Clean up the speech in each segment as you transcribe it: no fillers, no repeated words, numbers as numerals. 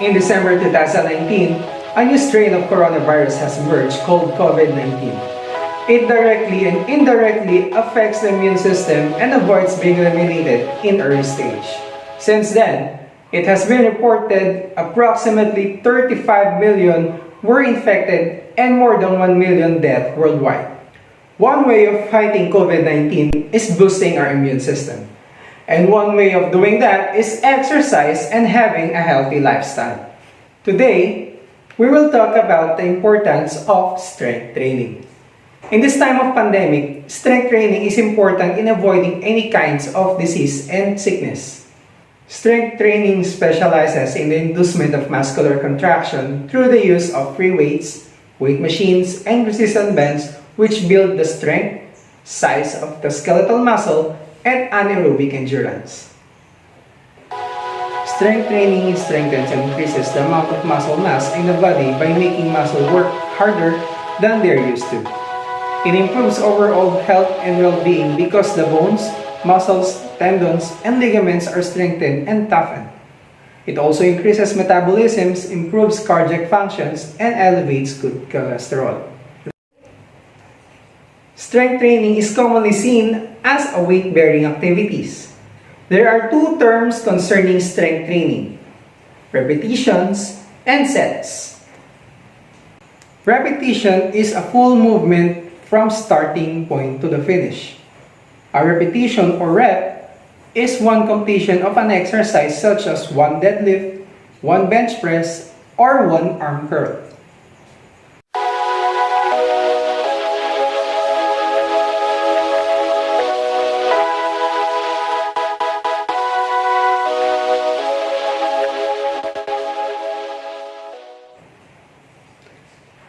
In December 2019, a new strain of coronavirus has emerged called COVID-19. It directly and indirectly affects the immune system and avoids being eliminated in early stage. Since then, it has been reported approximately 35 million were infected and more than 1 million deaths worldwide. One way of fighting COVID-19 is boosting our immune system. And one way of doing that is exercise and having a healthy lifestyle. Today, we will talk about the importance of strength training. In this time of pandemic, strength training is important in avoiding any kinds of disease and sickness. Strength training specializes in the inducement of muscular contraction through the use of free weights, weight machines, and resistance bands which build the strength, size of the skeletal muscle, and anaerobic endurance. Strength training strengthens and increases the amount of muscle mass in the body by making muscle work harder than they're used to. It improves overall health and well-being because the bones, muscles, tendons, and ligaments are strengthened and toughened. It also increases metabolism, improves cardiac functions, and elevates good cholesterol. Strength training is commonly seen as a weight-bearing activities. There are two terms concerning strength training: repetitions and sets. Repetition is a full movement from starting point to the finish. A repetition or rep is one completion of an exercise such as one deadlift, one bench press, or one arm curl.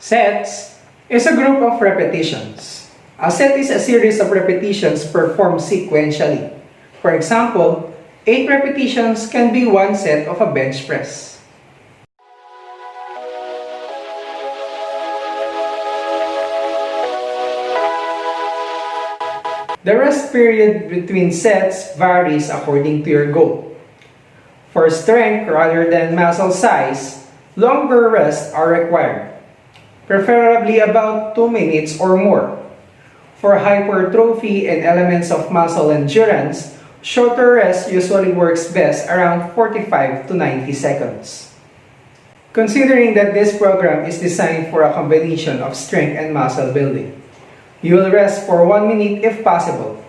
Sets is a group of repetitions. A set is a series of repetitions performed sequentially. For example, 8 repetitions can be one set of a bench press. The rest period between sets varies according to your goal. For strength rather than muscle size, longer rests are required, preferably about 2 minutes or more. For hypertrophy and elements of muscle endurance, shorter rest usually works best around 45 to 90 seconds. Considering that this program is designed for a combination of strength and muscle building, you will rest for 1 minute if possible.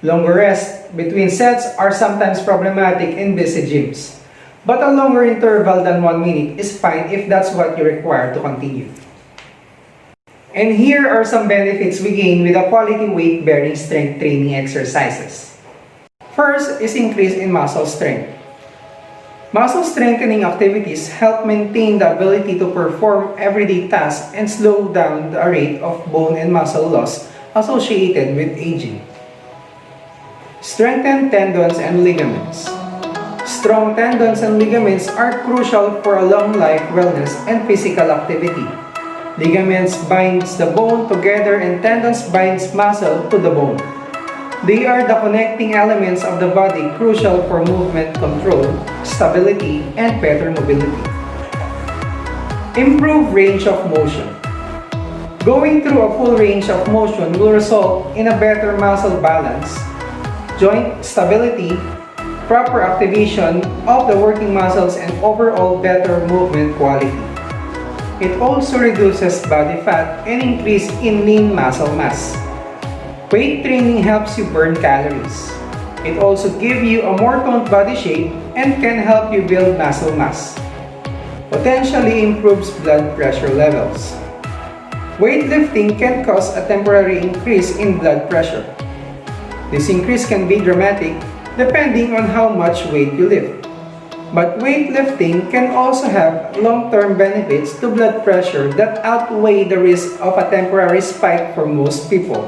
Longer rests between sets are sometimes problematic in busy gyms, but a longer interval than 1 minute is fine if that's what you require to continue. And here are some benefits we gain with a quality weight-bearing strength training exercises. First is increase in muscle strength. Muscle strengthening activities help maintain the ability to perform everyday tasks and slow down the rate of bone and muscle loss associated with aging. Strengthen tendons and ligaments. Strong tendons and ligaments are crucial for a long life wellness and physical activity. Ligaments binds the bone together and tendons binds muscle to the bone. They are the connecting elements of the body crucial for movement control, stability, and better mobility. Improve range of motion. Going through a full range of motion will result in a better muscle balance, joint stability, proper activation of the working muscles, and overall better movement quality. It also reduces body fat and increase in lean muscle mass. Weight training helps you burn calories. It also gives you a more toned body shape and can help you build muscle mass. Potentially improves blood pressure levels. Weightlifting can cause a temporary increase in blood pressure. This increase can be dramatic depending on how much weight you lift. But weightlifting can also have long-term benefits to blood pressure that outweigh the risk of a temporary spike for most people.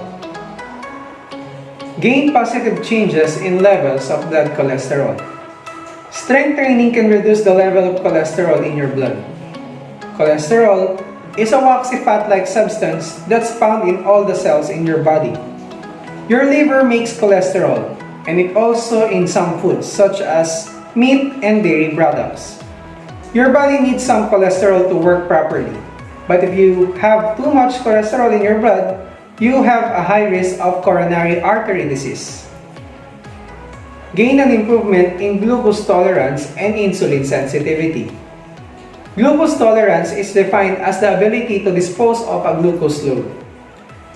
Gain positive changes in levels of blood cholesterol. Strength training can reduce the level of cholesterol in your blood. Cholesterol is a waxy fat-like substance that's found in all the cells in your body. Your liver makes cholesterol, and it also in some foods such as meat and dairy products. Your body needs some cholesterol to work properly. But if you have too much cholesterol in your blood, you have a high risk of coronary artery disease. Gain an improvement in glucose tolerance and insulin sensitivity. Glucose tolerance is defined as the ability to dispose of a glucose load.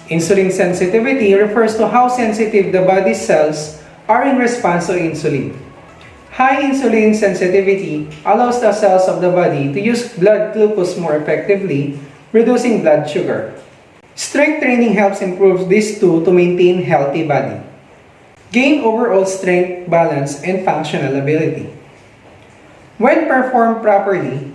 Insulin sensitivity refers to how sensitive the body's cells are in response to insulin. High insulin sensitivity allows the cells of the body to use blood glucose more effectively, reducing blood sugar. Strength training helps improve these two to maintain healthy body. Gain overall strength, balance, and functional ability. When performed properly,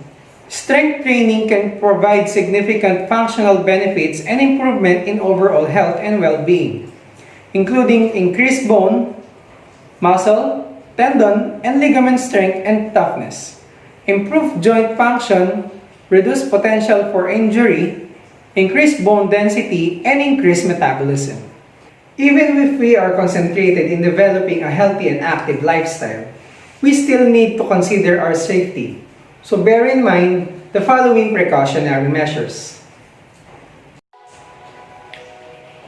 strength training can provide significant functional benefits and improvement in overall health and well-being, including increased bone, muscle, tendon, and ligament strength and toughness, improved joint function, reduced potential for injury, increased bone density, and increased metabolism. Even if we are concentrated in developing a healthy and active lifestyle, we still need to consider our safety. So bear in mind the following precautionary measures.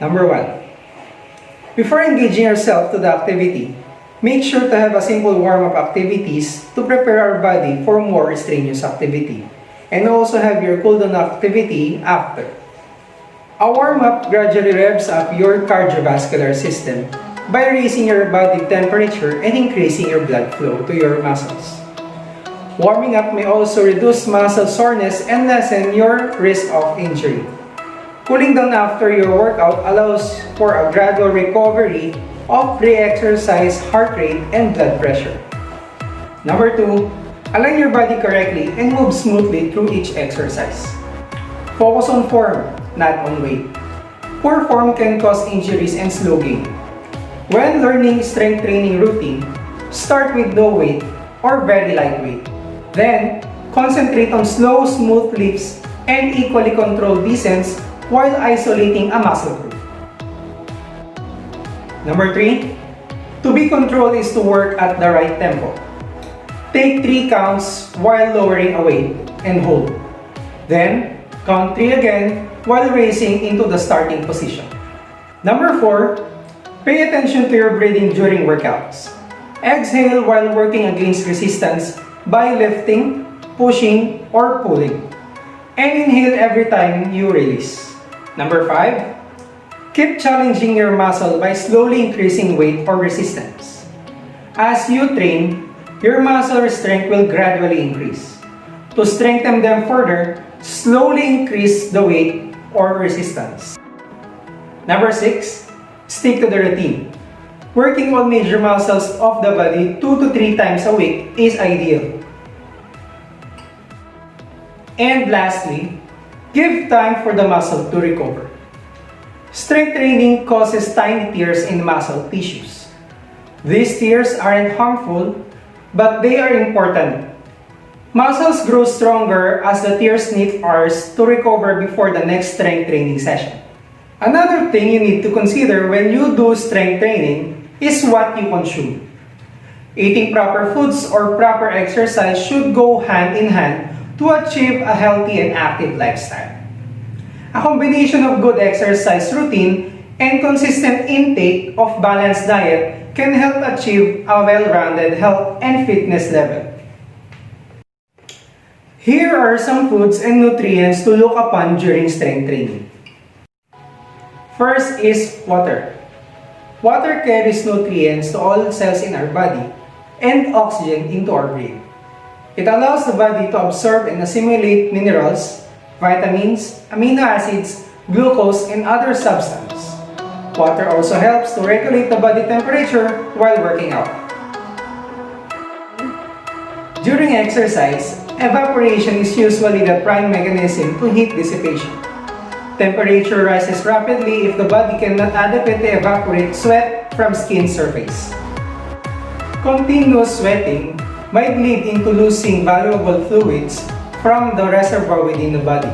Number 1. Before engaging yourself to the activity, make sure to have a simple warm-up activities to prepare our body for more strenuous activity, and also have your cool-down activity after. A warm-up gradually revs up your cardiovascular system by raising your body temperature and increasing your blood flow to your muscles. Warming up may also reduce muscle soreness and lessen your risk of injury. Cooling down after your workout allows for a gradual recovery of pre-exercise heart rate and blood pressure. Number 2, align your body correctly and move smoothly through each exercise. Focus on form, not on weight. Poor form can cause injuries and slow gain. When learning strength training routine, start with low weight or very light weight. Then, concentrate on slow, smooth lifts and equally controlled descents while isolating a muscle group. Number 3, to be controlled is to work at the right tempo. Take 3 counts while lowering a weight and hold. Then, count 3 again while raising into the starting position. Number 4, pay attention to your breathing during workouts. Exhale while working against resistance by lifting, pushing, or pulling. And inhale every time you release. Number 5, keep challenging your muscle by slowly increasing weight or resistance. As you train, your muscle strength will gradually increase. To strengthen them further, slowly increase the weight or resistance. Number 6, stick to the routine. Working all major muscles of the body 2 to 3 times a week is ideal. And lastly, give time for the muscle to recover. Strength training causes tiny tears in muscle tissues. These tears aren't harmful, but they are important. Muscles grow stronger as the tears need hours to recover before the next strength training session. Another thing you need to consider when you do strength training is what you consume. Eating proper foods or proper exercise should go hand in hand to achieve a healthy and active lifestyle. A combination of good exercise routine and consistent intake of balanced diet can help achieve a well-rounded health and fitness level. Here are some foods and nutrients to look upon during strength training. First is water. Water carries nutrients to all cells in our body and oxygen into our brain. It allows the body to absorb and assimilate minerals, vitamins, amino acids, glucose, and other substances. Water also helps to regulate the body temperature while working out. During exercise, evaporation is usually the prime mechanism to heat dissipation. Temperature rises rapidly if the body cannot adequately evaporate sweat from skin surface. Continuous sweating might lead into losing valuable fluids from the reservoir within the body.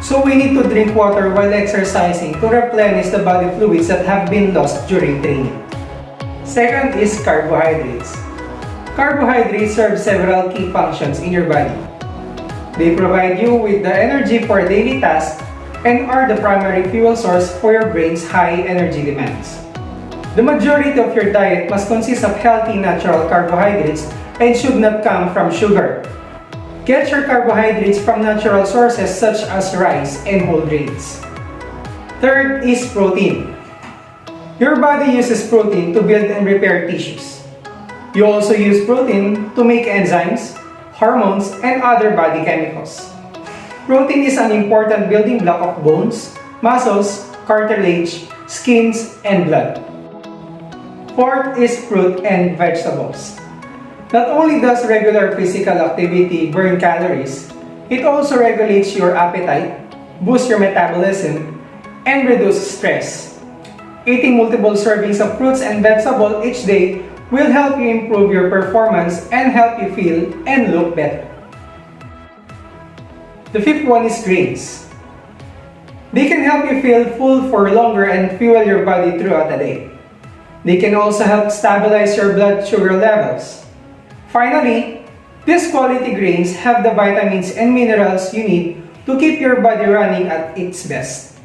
So we need to drink water while exercising to replenish the body fluids that have been lost during training. Second is carbohydrates. Carbohydrates serve several key functions in your body. They provide you with the energy for daily tasks and are the primary fuel source for your brain's high energy demands. The majority of your diet must consist of healthy natural carbohydrates and should not come from sugar. Get your carbohydrates from natural sources such as rice and whole grains. Third is protein. Your body uses protein to build and repair tissues. You also use protein to make enzymes, hormones, and other body chemicals. Protein is an important building block of bones, muscles, cartilage, skins, and blood. Fourth is fruit and vegetables. Not only does regular physical activity burn calories, it also regulates your appetite, boosts your metabolism, and reduces stress. Eating multiple servings of fruits and vegetables each day will help you improve your performance and help you feel and look better. The fifth one is grains. They can help you feel full for longer and fuel your body throughout the day. They can also help stabilize your blood sugar levels. Finally, these quality grains have the vitamins and minerals you need to keep your body running at its best.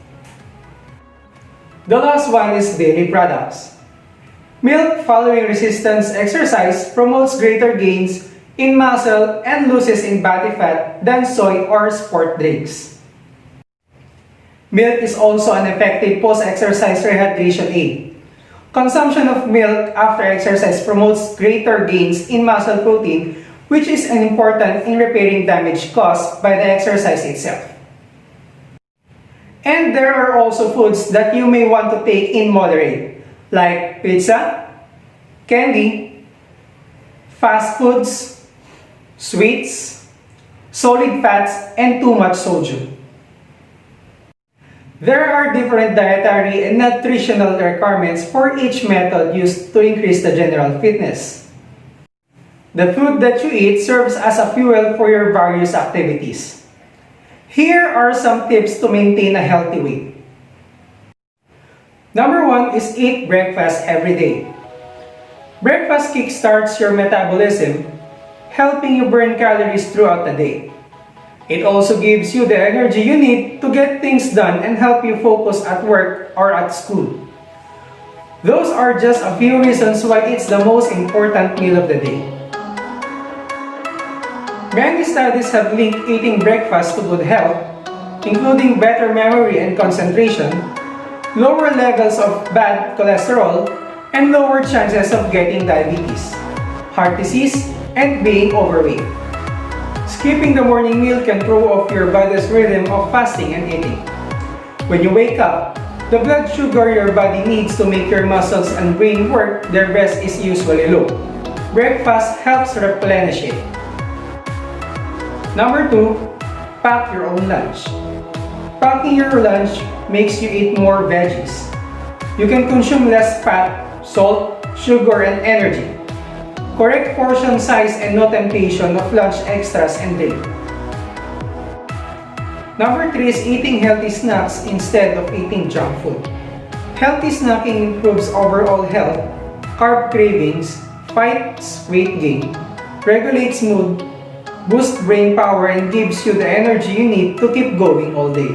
The last one is dairy products. Milk following resistance exercise promotes greater gains in muscle and losses in body fat than soy or sport drinks. Milk is also an effective post-exercise rehydration aid. Consumption of milk after exercise promotes greater gains in muscle protein, which is important in repairing damage caused by the exercise itself. And there are also foods that you may want to take in moderate, like pizza, candy, fast foods, sweets, solid fats, and too much sodium. There are different dietary and nutritional requirements for each method used to increase the general fitness. The food that you eat serves as a fuel for your various activities. Here are some tips to maintain a healthy weight. Number 1 is eat breakfast every day. Breakfast kickstarts your metabolism, helping you burn calories throughout the day. It also gives you the energy you need to get things done and help you focus at work or at school. Those are just a few reasons why it's the most important meal of the day. Many studies have linked eating breakfast to good health, including better memory and concentration, lower levels of bad cholesterol, and lower chances of getting diabetes, heart disease, and being overweight. Skipping the morning meal can throw off your body's rhythm of fasting and eating. When you wake up, the blood sugar your body needs to make your muscles and brain work their best is usually low. Breakfast helps replenish it. Number 2, pack your own lunch. Packing your lunch makes you eat more veggies. You can consume less fat, salt, sugar, and energy. Correct portion size and no temptation of lunch extras and drink. Number 3 is eating healthy snacks instead of eating junk food. Healthy snacking improves overall health, carb cravings, fights weight gain, regulates mood, boosts brain power, and gives you the energy you need to keep going all day.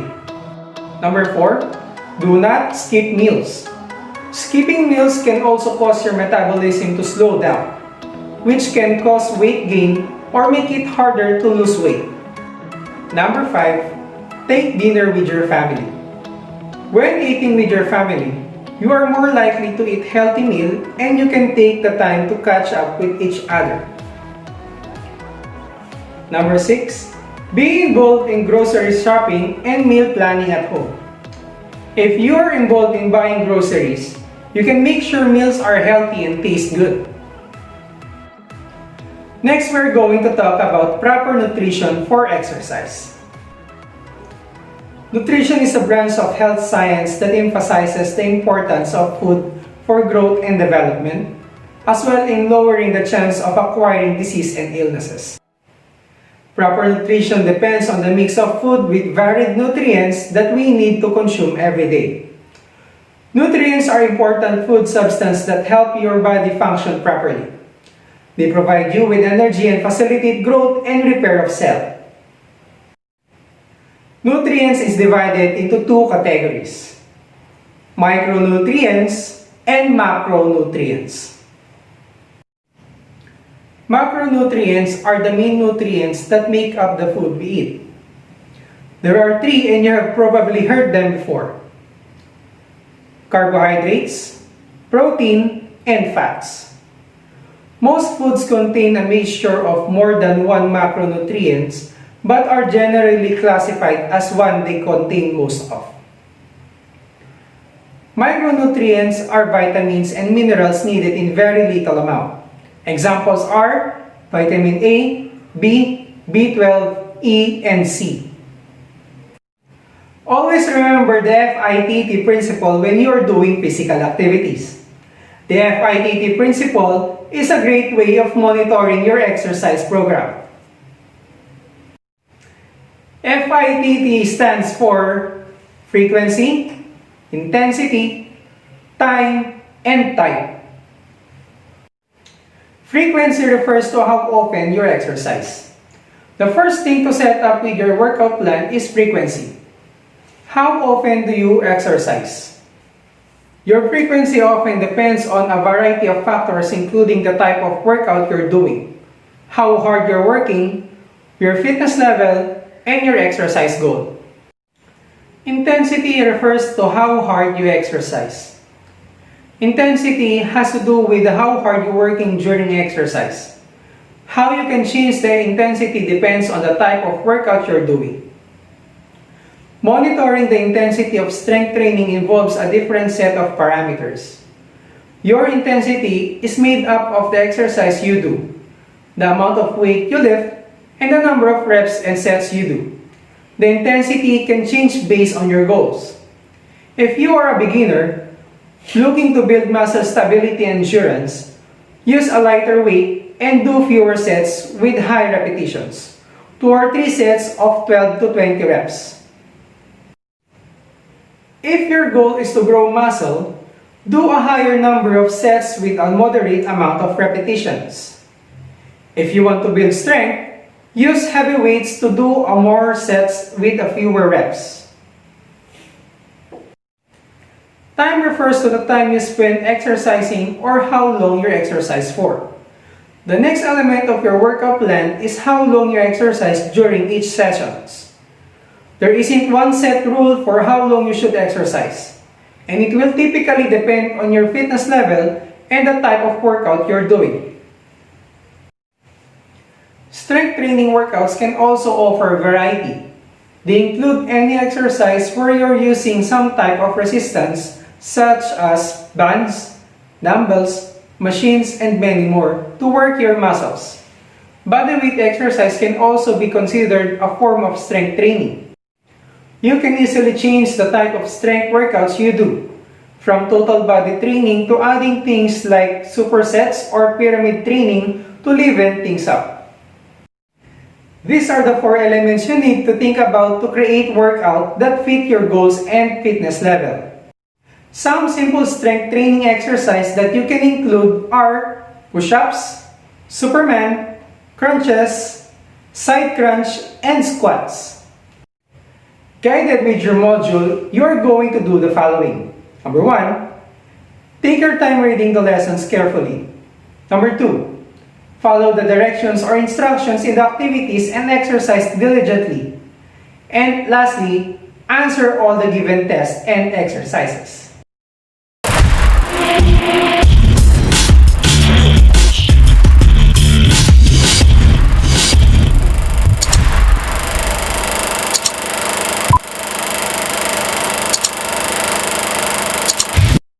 Number 4, do not skip meals. Skipping meals can also cause your metabolism to slow down, which can cause weight gain or make it harder to lose weight. Number 5, take dinner with your family. When eating with your family, you are more likely to eat healthy meal and you can take the time to catch up with each other. Number 6, be involved in grocery shopping and meal planning at home. If you are involved in buying groceries, you can make sure meals are healthy and taste good. Next, we're going to talk about proper nutrition for exercise. Nutrition is a branch of health science that emphasizes the importance of food for growth and development, as well in lowering the chance of acquiring disease and illnesses. Proper nutrition depends on the mix of food with varied nutrients that we need to consume every day. Nutrients are important food substances that help your body function properly. They provide you with energy and facilitate growth and repair of cell. Nutrients is divided into two categories: micronutrients and macronutrients. Macronutrients are the main nutrients that make up the food we eat. There are three, and you have probably heard them before: carbohydrates, protein, and fats. Most foods contain a mixture of more than one macronutrients, but are generally classified as one they contain most of. Micronutrients are vitamins and minerals needed in very little amount. Examples are vitamin A, B, B12, E, and C. Always remember the FITT principle when you are doing physical activities. The FITT principle is a great way of monitoring your exercise program. FITT stands for frequency, intensity, time, and type. Frequency refers to how often you exercise. The first thing to set up with your workout plan is frequency. How often do you exercise? Your frequency often depends on a variety of factors, including the type of workout you're doing, how hard you're working, your fitness level, and your exercise goal. Intensity refers to how hard you exercise. Intensity has to do with how hard you're working during exercise. How you can change the intensity depends on the type of workout you're doing. Monitoring the intensity of strength training involves a different set of parameters. Your intensity is made up of the exercise you do, the amount of weight you lift, and the number of reps and sets you do. The intensity can change based on your goals. If you are a beginner looking to build muscle stability and endurance, use a lighter weight and do fewer sets with high repetitions, 2 or 3 sets of 12 to 20 reps. If your goal is to grow muscle, do a higher number of sets with a moderate amount of repetitions. If you want to build strength, use heavy weights to do more sets with a fewer reps. Time refers to the time you spend exercising or how long you exercise for. The next element of your workout plan is how long you exercise during each session. There isn't one set rule for how long you should exercise, and it will typically depend on your fitness level and the type of workout you're doing. Strength training workouts can also offer variety. They include any exercise where you're using some type of resistance, such as bands, dumbbells, machines, and many more to work your muscles. Bodyweight exercise can also be considered a form of strength training. You can easily change the type of strength workouts you do, from total body training to adding things like supersets or pyramid training to liven things up. These are the 4 elements you need to think about to create workout that fit your goals and fitness level. Some simple strength training exercises that you can include are push-ups, Superman, crunches, side crunch, and squats. Guided with your module, you are going to do the following. Number 1, take your time reading the lessons carefully. Number 2, follow the directions or instructions in the activities and exercise diligently. And lastly, answer all the given tests and exercises.